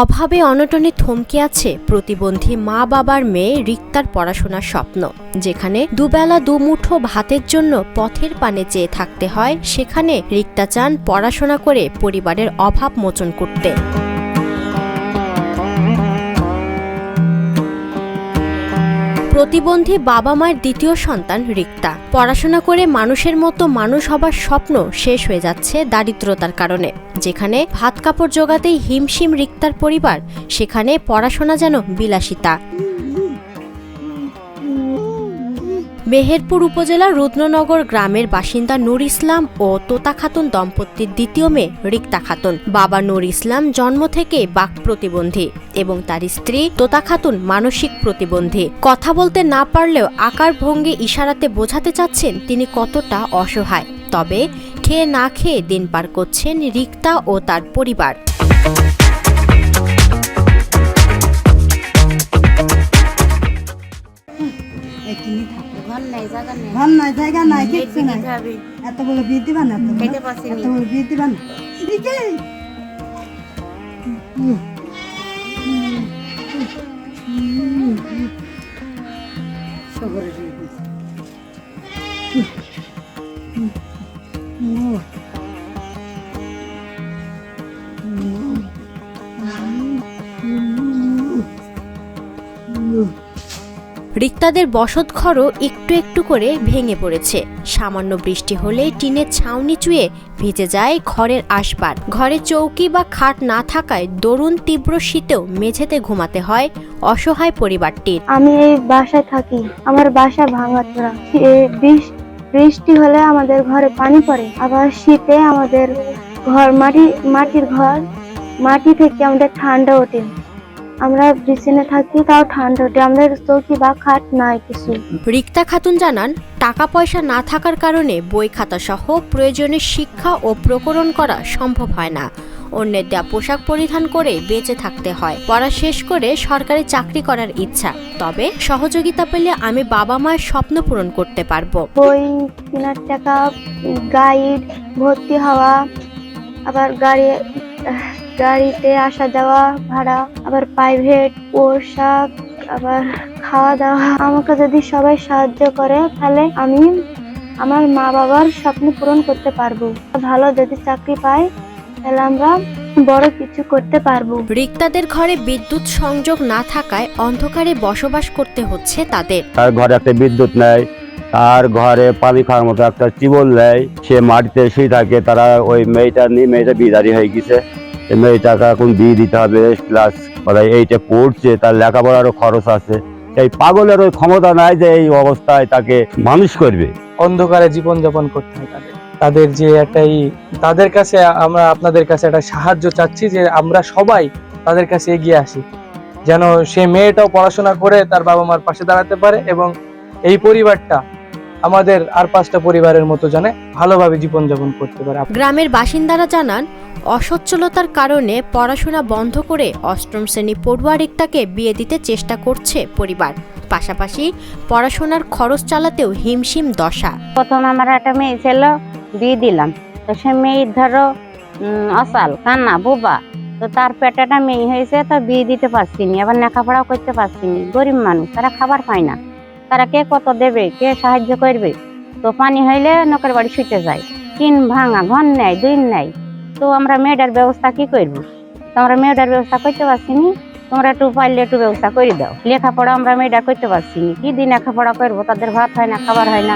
অভাবে অনটনে থমকে আছে প্রতিবন্ধী মা বাবার মেয়ে রিক্তার পড়াশোনার স্বপ্ন। যেখানে দুবেলা দুমুঠো ভাতের জন্য পথের পানে চেয়ে থাকতে হয়, সেখানে রিক্তা চান পড়াশোনা করে পরিবারের অভাব মোচন করতে। প্রতিবন্ধী বাবা মায়ের দ্বিতীয় সন্তান রিক্তা। পড়াশোনা করে মানুষের মতো মানুষ হবার স্বপ্ন শেষ হয়ে যাচ্ছে দারিদ্রতার কারণে। যেখানে ভাত কাপড় জোগাতেই হিমশিম রিক্তার পরিবার, সেখানে পড়াশোনা যেন বিলাসিতা। মেহেরপুর উপজেলার রুদ্রনগর গ্রামের বাসিন্দা নূর ইসলাম ও তোতা খাতুন দম্পতির দ্বিতীয় মেয়ে রিক্তা খাতুন। বাবা নূর ইসলাম জন্ম থেকে বাক প্রতিবন্ধী এবং তার স্ত্রী তোতা খাতুন মানসিক প্রতিবন্ধী। কথা বলতে না পারলেও আকার ভঙ্গি ইশারাতে বোঝাতে চাচ্ছেন তিনি কতটা অসহায়। তবে খেয়ে না খেয়ে দিন পার করছেন রিক্তা ও তার পরিবার। ভাল নাই জায়গা নাই কিছু নাই এত বড় বিয়ে দিবা না এত বড় বিয়ে দিবা না রিক্তাদের বসতঘরও একটু একটু করে ভেঙে পড়েছে। সামান্য বৃষ্টি হলে টিনের ছাউনি চুয়ে ভিজে যায় ঘরের আসবাব। ঘরে চৌকি বা খাট না থাকায় দরুন তীব্র শীতেও মেঝেতে ঘুমাতে হয় অসহায় পরিবারটির। আমি এই বাসায় থাকি, আমার বাসা ভাঙাচোরা। বৃষ্টি হলে আমাদের ঘরে পানি পড়ে, আবার শীতে আমাদের ঘর মাটির ঘর, মাটি থেকে আমাদের ঠান্ডা ওঠে। আমরা বিছানে থাকি তাও ঠান্ডা ওঠে, আমাদের চৌকি বা খাট নাই কিছু। রিক্তা খাতুন জানান, টাকা পয়সা না থাকার কারণে বই খাতা সহ প্রয়োজনীয় শিক্ষা ও প্রকরণ করা সম্ভব হয় না। অন্যের দেয়া পোশাক পরিধান করে বেঁচে থাকতে হয়। পড়া শেষ করে সরকারি চাকরি করার ইচ্ছা, তবে সহযোগিতা পেলে আমি বাবা মায়ের স্বপ্ন পূরণ করতে পারবো। বই কেনার টাকা, গাইড, ভর্তি হওয়া, আবার গাড়িতে আসা যাওয়া ভাড়া, আবার প্রাইভেট পোশাক, আবার খাওয়া দাওয়া। আমাকে যদি সবাই সাহায্য করে তাহলে আমি আমার মা বাবার স্বপ্ন পূরণ করতে পারবো। ভালো যদি চাকরি পাই তাহলে আমরা বড় কিছু করতে পারবো। রিক্তাদের ঘরে বিদ্যুৎ সংযোগ না থাকায় অন্ধকারে বসবাস করতে হচ্ছে তাদের। তার ঘরে একটা বিদ্যুৎ নেই, তার ঘরে পানি খাওয়ার মতো একটা টিউবওয়েল নেই, সে মাটিতে শুয়ে থাকে। তারা ওই মেয়েটা বিদারি হয়ে গেছে, এই মেয়েটাকে এখন বিয়ে দিতে হবে। প্লাস এইটা পড়ছে, তার লেখাপড়ারও খরচ আছে। এই পাগলের ওই ক্ষমতা নাই যে এই অবস্থায় তাকে মানুষ করবে। অন্ধকারে জীবনযাপন করতে হয় তাদের যে একটাই, তাদের কাছে আমরা আপনাদের কাছে একটা সাহায্য চাচ্ছি যে আমরা সবাই তাদের কাছে এগিয়ে আসি, যেন সে মেয়েটাও পড়াশোনা করে তার বাবা মার পাশে দাঁড়াতে পারে এবং এই পরিবারটা আমাদের আর 5টা পরিবারের মতো জানে ভালোভাবে জীবনযাপন করতে পারে। গ্রামের বাসিন্দারা জানান, অসচ্ছলতার কারণে পড়াশোনা বন্ধ করে 8ম শ্রেণী পড়ুয়া রিক্তাকে বিয়ে দিতে চেষ্টা করছে পরিবার। পাশাপাশি পড়াশোনার খরচ চালাতেও হিমশিম দশা। প্রথম আমার একটা মেয়ে ছিল, বিয়ে দিলাম, তো সে মেয়ে ধরো অসাল কান্না বোবা, তো তার পেটেটা মেয়ে হয়েছে, তো বিয়ে দিতে পারছি নি, আবার লেখাপড়াও করতে পারছি নি। গরিব মানুষ, তারা খাবার পায় না, তারা কে কত দেবে, কে সাহায্য করবে? তো পানি হইলে নকের বাড়ি শুতে যায়, কিন ভাঙা ঘর নেয়, দিন নেয়। তো আমরা মেয়েটার ব্যবস্থা কি করবো? তো আমরা মেয়েটার ব্যবস্থা করতে পারছি নি, তোমরা একটু পাইলে একটু ব্যবস্থা করে দাও। লেখাপড়া আমরা মেয়েটা করতে পারছি নি, কি দিন লেখাপড়া করবো? তাদের ভাত হয় না, খাবার হয় না।